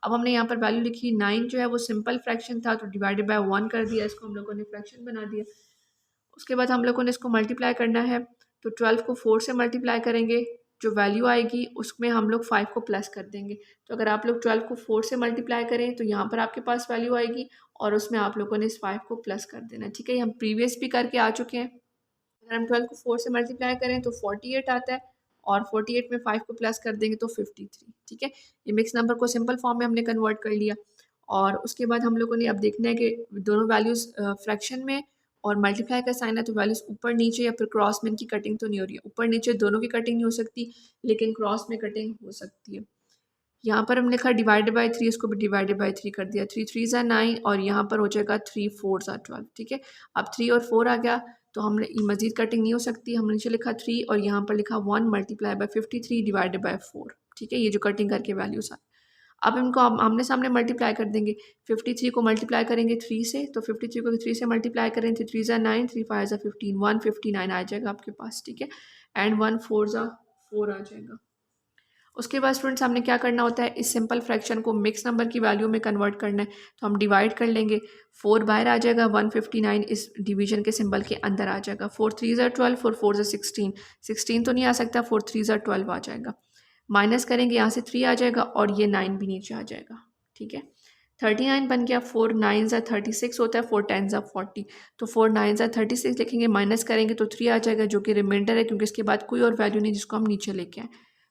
अब हमने यहाँ पर वैल्यू लिखी, 9 जो है वो सिंपल फ्रैक्शन था तो डिवाइडेड बाय 1 कर दिया, इसको हम लोगों ने फ्रैक्शन बना दिया। उसके बाद हम लोगों ने इसको मल्टीप्लाई करना है, तो 12 को 4 से मल्टीप्लाई करेंगे, जो वैल्यू आएगी उसमें हम लोग 5 को प्लस कर देंगे। तो अगर आप लोग 12 को 4 से मल्टीप्लाई करें तो यहाँ पर आपके पास वैल्यू आएगी और उसमें आप लोगों ने इस 5 को प्लस कर देना। ठीक है, ये हम प्रीवियस भी करके आ चुके हैं। अगर हम 12 को 4 से मल्टीप्लाई करें तो 48 आता है और 48 में 5 को प्लस कर देंगे तो 53। ठीक है, ये मिक्स नंबर को सिंपल फॉर्म में हमने कन्वर्ट कर लिया। और उसके बाद हम लोगों ने अब देखना है कि दोनों वैल्यूज़ फ्रैक्शन में और मल्टीप्लाई का साइन है तो वैल्यूज़ ऊपर नीचे या फिर क्रॉस में इनकी कटिंग तो नहीं हो रही है। ऊपर नीचे दोनों की कटिंग नहीं हो सकती, लेकिन क्रॉस में कटिंग हो सकती है। यहाँ पर हमने लिखा डिवाइडेड बाय 3, इसको भी डिवाइडेड बाय 3 कर दिया। 3 3 ज़ा 9 और यहाँ पर हो जाएगा 3 4 ज़ा 12। ठीक है, अब 3 और 4 आ गया तो हमने मज़ीद कटिंग नहीं हो सकती, हमने नीचे लिखा 3 और यहाँ पर लिखा 1 मल्टीप्लाई बाय 53 डिवाइडेड बाय 4। ठीक है, ये जो कटिंग करके वैल्यूज़ आए, अब इनको हम आमने सामने मल्टीप्लाई कर देंगे। 53 को मल्टीप्लाई करेंगे 3 से, तो 53 को 3 से मल्टीप्लाई करें, 3 3 ज़ा 9, 3 5 ज़ा 15, 159 आ जाएगा आपके पास। ठीक है, एंड 1 4 ज़ा 4 आ जाएगा। उसके बाद स्टूडेंट्स हमने क्या करना होता है, इस सिंपल फ्रैक्शन को मिक्स नंबर की वैल्यू में कन्वर्ट करना है। तो हम डिवाइड कर लेंगे, 4 बाहर आ जाएगा, 159 इस डिवीजन के सिंबल के अंदर आ जाएगा। 4 3 ज़ा 12 और 4 ज़ा 16, 16 तो नहीं आ सकता, 4 3 ज़ा 12 आ जाएगा। माइनस करेंगे, यहाँ से 3 आ जाएगा और ये 9 भी नीचे आ जाएगा। ठीक है, 39 बन गया। 4 9 ज़ा 36 होता है, 4 10 ज़ा 40, तो 4 9 ज़ा 36 लिखेंगे, माइनस करेंगे तो 3 आ जाएगा जो कि रिमाइंडर है, क्योंकि इसके बाद कोई और वैल्यू नहीं जिसको हम नीचे लेके आए।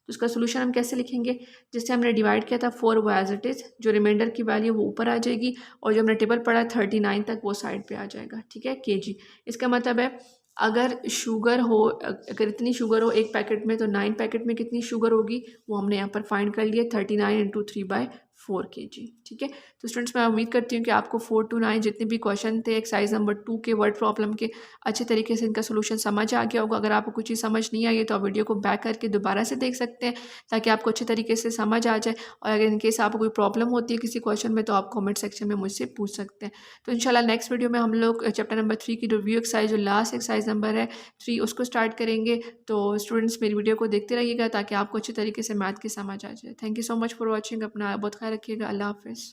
तो इसका सोल्यूशन हम कैसे लिखेंगे, जिससे हमने डिवाइड किया था 4 वो एज इट इज़, जो रिमाइंडर की वैल्यू वो ऊपर आ जाएगी और जो हमने टेबल पढ़ा 39 तक वो साइड पे आ जाएगा। ठीक है, केजी। इसका मतलब है अगर शुगर हो, अगर इतनी शुगर हो एक पैकेट में तो 9 पैकेट में कितनी शुगर होगी वो हमने यहाँ पर फाइंड कर लिया, 39 × 3/4 kg। ठीक है, तो स्टूडेंट्स मैं उम्मीद करती हूँ कि आपको 4 to 9 जितने भी क्वेश्चन थे एक्सरसाइज नंबर 2 के वर्ड प्रॉब्लम के अच्छे तरीके से इनका सोल्यूशन समझ आ गया होगा। अगर आपको कुछ चीज़ समझ नहीं आई है तो आप वीडियो को बैक करके दोबारा से देख सकते हैं ताकि आपको अच्छे तरीके से समझ आ जाए। और अगर इनकेस आपको कोई प्रॉब्लम होती है किसी क्वेश्चन में तो आप कॉमेंट सेक्शन में मुझसे पूछ सकते हैं। तो इंशाल्लाह नेक्स्ट वीडियो में हम लोग चैप्टर नंबर 3 की रिव्यू एक्सरसाइज जो लास्ट एक्सरसाइज नंबर है 3 उसको स्टार्ट करेंगे। तो स्टूडेंट्स मेरी वीडियो को देखते रहिएगा ताकि आपको अच्छे तरीके से मैथ की समझ आ जाए। Thank you so much for watching. अपना बहुत ख्याल रखिएगा। अल्लाह हाफिज़।